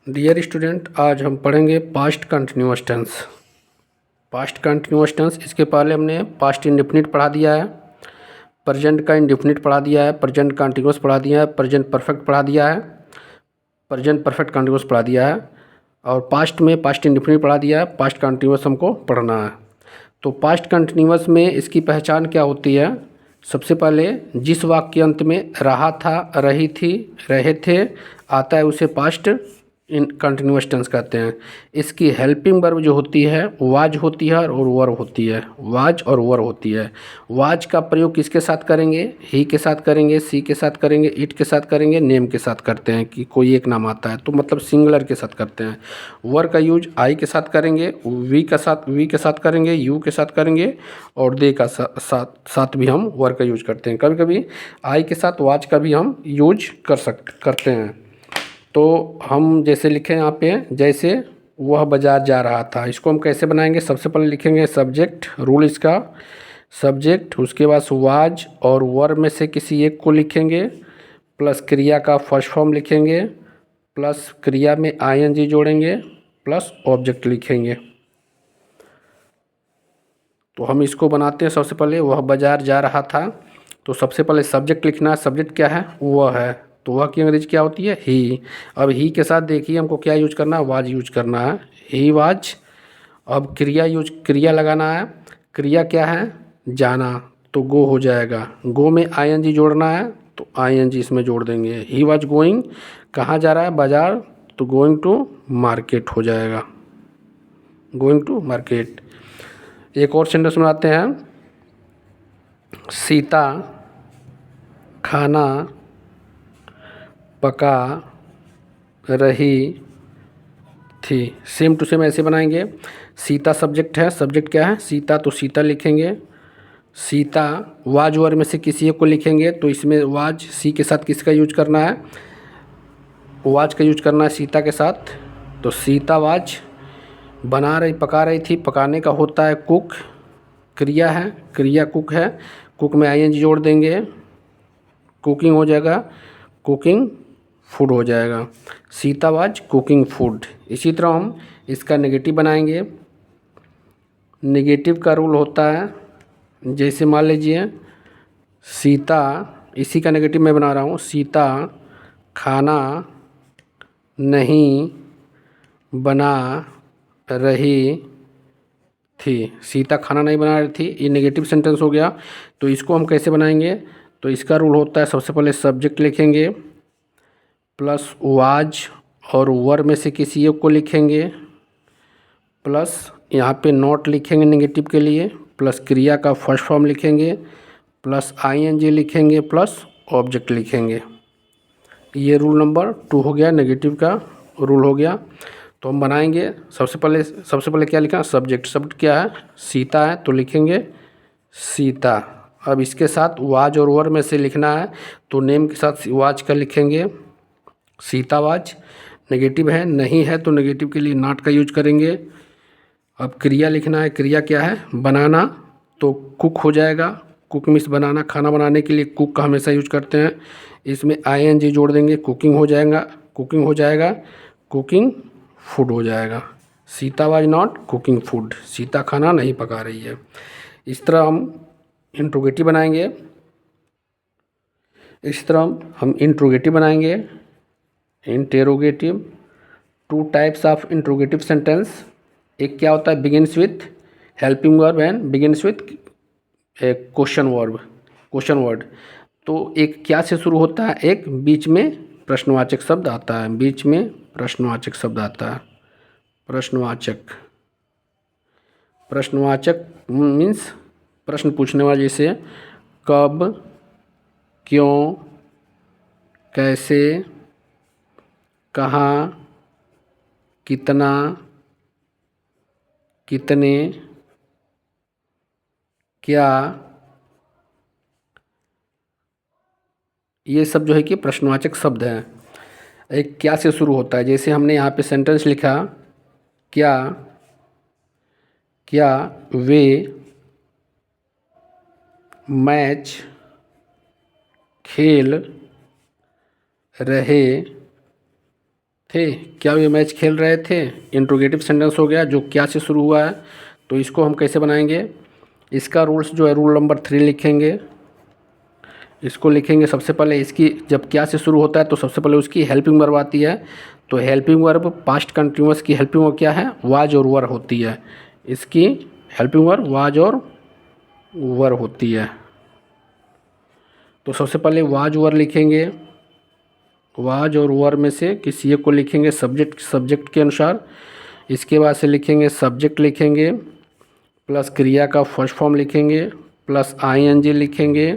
Dear student, आज हम पढ़ेंगे past continuous tense. Past continuous tense, इसके पहले हमने पास्ट इंडेफिनिट पढ़ा दिया है, प्रेजेंट का इंडेफिनिट पढ़ा दिया है, प्रेजेंट कंटिन्यूअस पढ़ा दिया है, प्रेजेंट परफेक्ट पढ़ा दिया है, प्रेजेंट परफेक्ट कंटिन्यूअस पढ़ा दिया है और पास्ट में पास्ट इंडेफिनिट पढ़ा दिया है। पास्ट कंटिन्यूअस हमको पढ़ना है। तो पास्ट कंटिन्यूअस में इसकी पहचान क्या होती है? सबसे पहले जिस वाक्य के अंत में रहा था, रही थी, रहे थे आता है उसे पास्ट इन कंटिन्यूअस टेंस कहते हैं। इसकी हेल्पिंग वर्ब जो होती है वाज होती है और वर होती है। वाज और वर होती है। वाज का प्रयोग किसके साथ करेंगे? ही के साथ करेंगे, सी के साथ करेंगे, इट के साथ करेंगे, नेम के साथ करते हैं कि कोई एक नाम आता है तो मतलब सिंगुलर के साथ करते हैं। वर का यूज आई के साथ करेंगे, वी के साथ करेंगे, यू के साथ करेंगे और दे का साथ भी हम वर का यूज करते हैं। कभी कभी आई के साथ वाज का भी हम यूज करते हैं। तो हम जैसे लिखें यहाँ पे, जैसे वह बाज़ार जा रहा था, इसको हम कैसे बनाएंगे? सबसे पहले लिखेंगे सब्जेक्ट, रूल इसका सब्जेक्ट, उसके बाद वाज और वर में से किसी एक को लिखेंगे, प्लस क्रिया का फर्स्ट फॉर्म लिखेंगे, प्लस क्रिया में आईएनजी जोड़ेंगे, प्लस ऑब्जेक्ट लिखेंगे। तो हम इसको बनाते हैं। सबसे पहले वह बाज़ार जा रहा था, तो सबसे पहले सब्जेक्ट लिखना है। सब्जेक्ट क्या है? वह है, तो वह की अंग्रेजी क्या होती है? ही। अब ही के साथ देखिए हमको क्या यूज करना है? वाज यूज करना है, ही वाज। अब क्रिया लगाना है। क्रिया क्या है? जाना, तो गो हो जाएगा। गो में आईएनजी जोड़ना है तो आईएनजी इसमें जोड़ देंगे। ही वाज गोइंग, कहाँ जा रहा है? बाज़ार, तो गोइंग टू मार्केट हो जाएगा, गोइंग टू मार्केट। एक और सेंटेंस बनाते हैं। सीता खाना पका रही थी। सेम टू सेम ऐसे बनाएंगे। सीता सब्जेक्ट है, सब्जेक्ट क्या है? सीता, तो सीता लिखेंगे। सीता वाज वर में से किसी एक को लिखेंगे, तो इसमें वाज सी के साथ किसका यूज करना है? वाज का यूज करना है सीता के साथ। तो सीता वाज बना रही, पका रही थी। पकाने का होता है कुक, क्रिया है, क्रिया कुक है। कुक में आईएनजी जोड़ देंगे, कुकिंग हो जाएगा, कुकिंग फूड हो जाएगा। Sita was cooking food. इसी तरह हम इसका नेगेटिव बनाएंगे। नेगेटिव का रूल होता है, जैसे मान लीजिए सीता, इसी का नेगेटिव मैं बना रहा हूँ। सीता खाना नहीं बना रही थी। सीता खाना नहीं बना रही थी, ये नेगेटिव सेंटेंस हो गया। तो इसको हम कैसे बनाएंगे? तो इसका रूल होता है, सबसे पहले सब्जेक्ट लिखेंगे, प्लस वाज और वर में से किसी एक को लिखेंगे, प्लस यहाँ पे नॉट लिखेंगे नेगेटिव के लिए, प्लस क्रिया का फर्स्ट फॉर्म लिखेंगे, प्लस आईएनजी लिखेंगे, प्लस ऑब्जेक्ट लिखेंगे। ये रूल नंबर 2 हो गया, नेगेटिव का रूल हो गया। तो हम बनाएंगे। सबसे पहले क्या लिखा? सब्जेक्ट। सब्जेक्ट क्या है? सीता है, तो लिखेंगे सीता। अब इसके साथ वाज और वर में से लिखना है, तो नेम के साथ वाज का लिखेंगे, सीतावाज। नेगेटिव है, नहीं है तो नेगेटिव के लिए नॉट का यूज करेंगे। अब क्रिया लिखना है। क्रिया क्या है? बनाना, तो कुक हो जाएगा। कुक मीन्स बनाना, खाना बनाने के लिए कुक का हमेशा यूज करते हैं। इसमें आईएनजी जोड़ देंगे, कुकिंग हो जाएगा, कुकिंग हो जाएगा, कुकिंग फूड हो जाएगा। Sita was not cooking food, Sita खाना नहीं पका रही है। इस तरह हम इंट्रोगेटिव बनाएंगे। इस तरह हम इंट्रोगेटिव बनाएंगे। Interrogative, 2 types of interrogative sentence. एक क्या होता है? Begins with helping verb and begins with question verb, question word. तो एक क्या से शुरू होता है? एक बीच में प्रश्नवाचक शब्द आता है, बीच में प्रश्नवाचक शब्द आता है। प्रश्नवाचक, प्रश्नवाचक मीन्स प्रश्न पूछने वाला, जैसे कब, क्यों, कैसे, कहाँ, कितना, कितने, क्या, ये सब जो है कि प्रश्नवाचक शब्द हैं। एक क्या से शुरू होता है, जैसे हमने यहाँ पे सेंटेंस लिखा, क्या क्या वे मैच खेल रहे थे, क्या वे मैच खेल रहे थे, इंट्रोगेटिव सेंटेंस हो गया जो क्या से शुरू हुआ है। तो इसको हम कैसे बनाएंगे, इसका रूल्स जो है रूल नंबर 3 लिखेंगे। इसको लिखेंगे सबसे पहले, इसकी जब क्या से शुरू होता है तो सबसे पहले उसकी हेल्पिंग वर्ब आती है। तो हेल्पिंग वर्ब पास्ट कंटिन्यूअस की हेल्पिंग वर्ब क्या है, वाज और वर होती है। इसकी हेल्पिंग वर्ब वाज और वर होती है। तो सबसे पहले वाज वर लिखेंगे, वाज और वर में से किसी एक को लिखेंगे सब्जेक्ट के अनुसार। इसके बाद से लिखेंगे सब्जेक्ट लिखेंगे प्लस क्रिया का फर्स्ट फॉर्म लिखेंगे प्लस आईएनजी लिखेंगे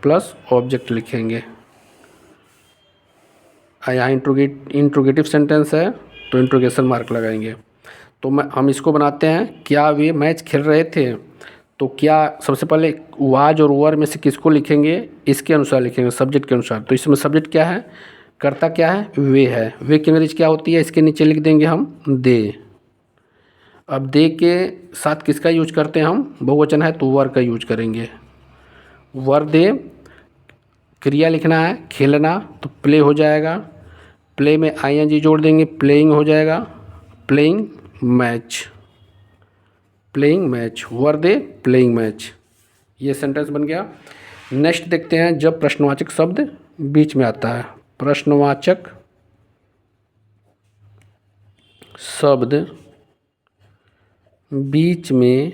प्लस ऑब्जेक्ट लिखेंगे। यहाँ इंट्रोगेटिव सेंटेंस है तो इंट्रोगेशन मार्क लगाएंगे। तो हम इसको बनाते हैं, क्या वे मैच खेल रहे थे। तो क्या सबसे पहले वाज और वर में से किसको लिखेंगे, इसके अनुसार लिखेंगे, सब्जेक्ट के अनुसार। तो इसमें सब्जेक्ट क्या है, कर्ता क्या है, वे है। वे की अंग्रेजी क्या होती है, इसके नीचे लिख देंगे हम दे। अब दे के साथ किसका यूज करते हैं हम, बहुवचन है तो वर का यूज करेंगे। वर दे, क्रिया लिखना है खेलना तो प्ले हो जाएगा, प्ले में आईएनजी जोड़ देंगे, प्लेइंग हो जाएगा, playing match, playing match, were they playing match. ये सेंटेंस बन गया। नेक्स्ट देखते हैं, जब प्रश्नवाचक शब्द बीच में आता है। प्रश्नवाचक शब्द बीच में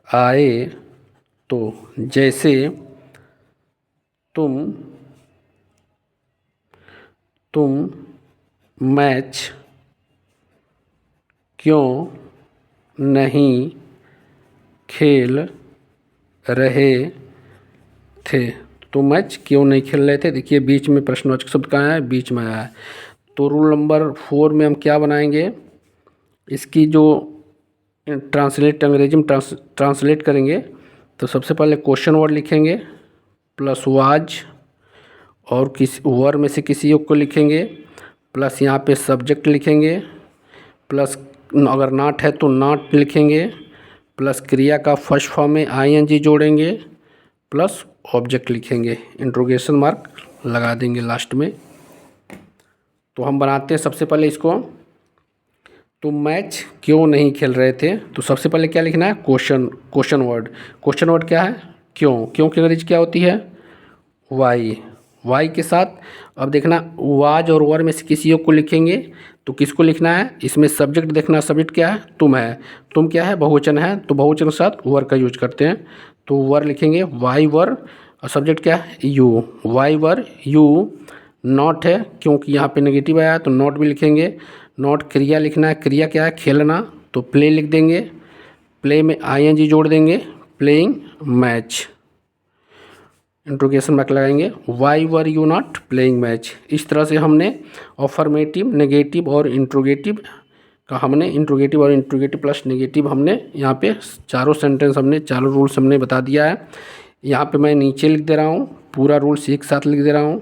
आए तो जैसे तुम मैच क्यों नहीं खेल रहे थे। तुम मैच क्यों नहीं खेल रहे थे, देखिए बीच में प्रश्नवाचक शब्द कहाँ है, बीच में आया है। तो रूल नंबर 4 में हम क्या बनाएंगे, इसकी जो अंग्रेजी में ट्रांसलेट करेंगे तो सबसे पहले क्वेश्चन वर्ड लिखेंगे प्लस वाज और किसी वर में से किसी एक को लिखेंगे प्लस यहाँ पे सब्जेक्ट लिखेंगे प्लस अगर नॉट है तो नॉट लिखेंगे प्लस क्रिया का फर्स्ट फॉर्म में आईएनजी जोड़ेंगे प्लस ऑब्जेक्ट लिखेंगे, इंट्रोगेशन मार्क लगा देंगे लास्ट में। तो हम बनाते हैं सबसे पहले इसको, तुम मैच क्यों नहीं खेल रहे थे। तो सबसे पहले क्या लिखना है, क्वेश्चन वर्ड क्या है, क्यों की अंग्रेजी क्या होती है, वाई के साथ। अब देखना वाज और वर में से किसी एक को लिखेंगे तो किसको लिखना है, इसमें सब्जेक्ट देखना, सब्जेक्ट क्या है, तुम है, तुम क्या है, बहुवचन है तो बहुवचन के साथ वर का यूज करते हैं। तो वर लिखेंगे वाई वर और सब्जेक्ट क्या है, you, why were you. Not है क्योंकि यहाँ पे नेगेटिव आया तो नॉट भी लिखेंगे। नॉट क्रिया लिखना है, क्रिया क्या है, खेलना तो प्ले लिख देंगे, प्ले में आईएनजी जोड़ देंगे, प्लेइंग मैच, इंट्रोगेशन मार्क लगाएंगे, why were you not playing match. इस तरह से हमने अफर्मेटिव, नेगेटिव और इंट्रोगेटिव का हमने इंट्रोगेटिव प्लस नेगेटिव हमने यहाँ पे चारों सेंटेंस हमने चारों रूल्स हमने बता दिया है। यहाँ पे मैं नीचे लिख दे रहा हूँ, पूरा रूल्स एक साथ लिख दे रहा हूँ,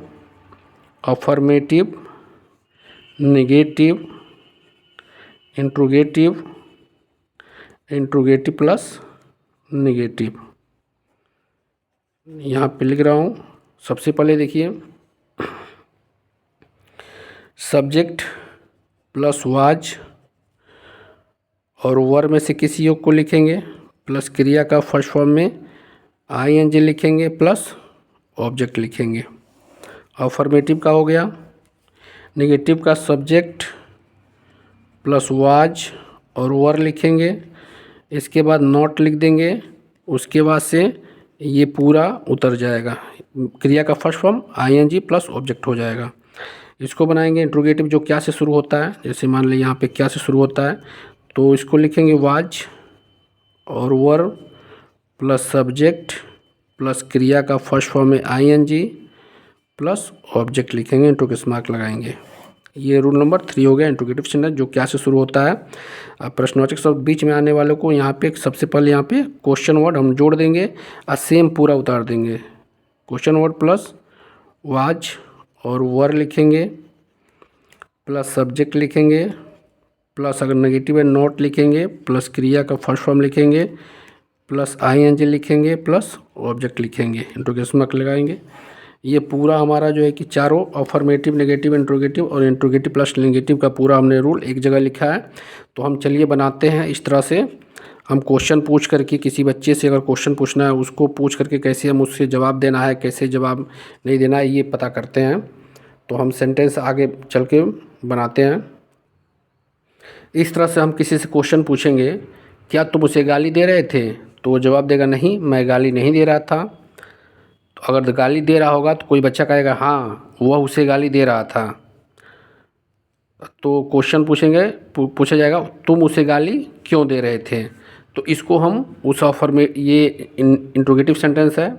affirmative, negative, interrogative plus negative यहाँ पे लिख रहा हूँ। सबसे पहले देखिए सब्जेक्ट प्लस वाज और वर में से किसी एक को लिखेंगे प्लस क्रिया का फर्स्ट फॉर्म में आईएनजी लिखेंगे प्लस ऑब्जेक्ट लिखेंगे। अफर्मेटिव का हो गया, नेगेटिव का सब्जेक्ट प्लस वाज और वर लिखेंगे, इसके बाद नॉट लिख देंगे, उसके बाद से ये पूरा उतर जाएगा, क्रिया का first form I N G plus object हो जाएगा। इसको बनाएंगे इंट्रोगेटिव जो क्या से शुरू होता है, जैसे मान लीजिए यहाँ पे क्या से शुरू होता है तो इसको लिखेंगे वाज और वर प्लस सब्जेक्ट प्लस क्रिया का फर्स्ट फॉर्म में आईएनजी प्लस ऑब्जेक्ट लिखेंगे, इंट्रोगेशन मार्क लगाएंगे। ये रूल नंबर 3 हो गया इंट्रोगेटिव सेंटेंस जो क्या से शुरू होता है। अब प्रश्नवाचक शब्द बीच में आने वालों को यहाँ पे सबसे पहले यहाँ पे क्वेश्चन वर्ड हम जोड़ देंगे और सेम पूरा उतार देंगे, क्वेश्चन वर्ड प्लस वाज और वर लिखेंगे प्लस सब्जेक्ट लिखेंगे प्लस अगर नेगेटिव है नॉट लिखेंगे प्लस क्रिया का फर्स्ट फॉर्म लिखेंगे प्लस आईएनजी लिखेंगे प्लस ऑब्जेक्ट लिखेंगे, इंट्रोगेशन मार्क लगाएंगे। ये पूरा हमारा जो है कि चारों अफर्मेटिव, नेगेटिव, इंट्रोगेटिव और इंट्रोगेटिव प्लस नेगेटिव का पूरा हमने रूल एक जगह लिखा है। तो हम चलिए बनाते हैं इस तरह से। हम क्वेश्चन पूछ करके, किसी बच्चे से अगर क्वेश्चन पूछना है उसको पूछ करके कैसे हम उससे जवाब देना है, कैसे जवाब नहीं देना है, ये पता करते हैं। तो हम सेंटेंस आगे चल के बनाते हैं। इस तरह से हम किसी से क्वेश्चन पूछेंगे, क्या तुम उसे गाली दे रहे थे? तो वो जवाब देगा, नहीं, मैं गाली नहीं दे रहा था। तो अगर गाली दे रहा होगा तो कोई बच्चा कहेगा, हाँ, वह उसे गाली दे रहा था। तो क्वेश्चन पूछेंगे, पूछा जाएगा, तुम उसे गाली क्यों दे रहे थे? तो इसको हम उस ऑफर में, ये इंट्रोगेटिव सेंटेंस है,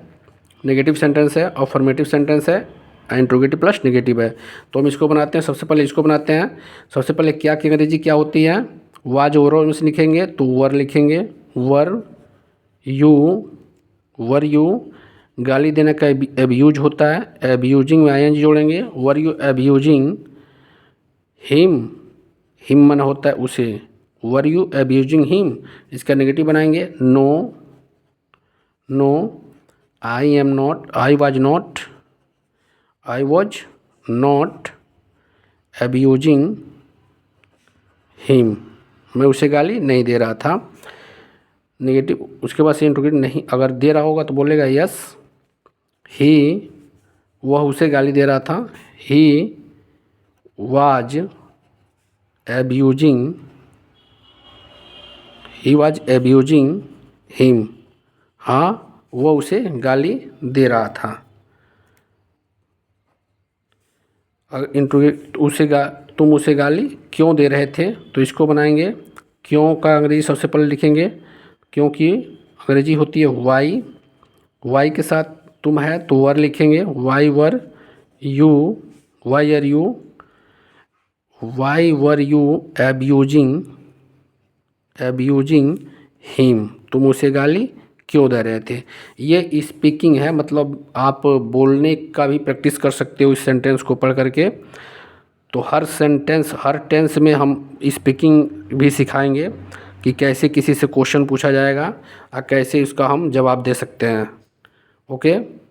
नेगेटिव सेंटेंस है, अफर्मेटिव सेंटेंस है, इंट्रोगेटिव प्लस नेगेटिव है। तो हम इसको बनाते हैं। सबसे पहले इसको बनाते हैं। सबसे पहले क्या की अंग्रेजी क्या होती है? वाज ओवर में से लिखेंगे तो वर लिखेंगे, वर यू गाली देने का एब्यूज होता है, एब्यूजिंग में आईएनजी जोड़ेंगे, वर यू एब्यूजिंग हिम मन होता है उसे, वर यू एब्यूजिंग हिम। इसका नेगेटिव बनाएंगे, no I was not abusing him, मैं उसे गाली नहीं दे रहा था। नेगेटिव, उसके बाद से इंट्रोगेटिव नहीं, अगर दे रहा होगा तो बोलेगा यस, ही, वह उसे गाली दे रहा था, ही वाज एब्यूजिंग हिम, हाँ, वह उसे गाली दे रहा था। अगर इंट्रोगेट तुम उसे गाली क्यों दे रहे थे? तो इसको बनाएंगे, क्यों का अंग्रेजी सबसे पहले लिखेंगे, क्योंकि अंग्रेजी होती है वाई के साथ तुम है तो वर लिखेंगे, why were you abusing him, तुम उसे गाली क्यों दे रहे थे। ये स्पीकिंग है, मतलब आप बोलने का भी प्रैक्टिस कर सकते हो इस सेंटेंस को पढ़ करके। तो हर टेंस में हम स्पीकिंग भी सिखाएंगे कि कैसे किसी से क्वेश्चन पूछा जाएगा और कैसे इसका हम जवाब दे सकते हैं। ओके।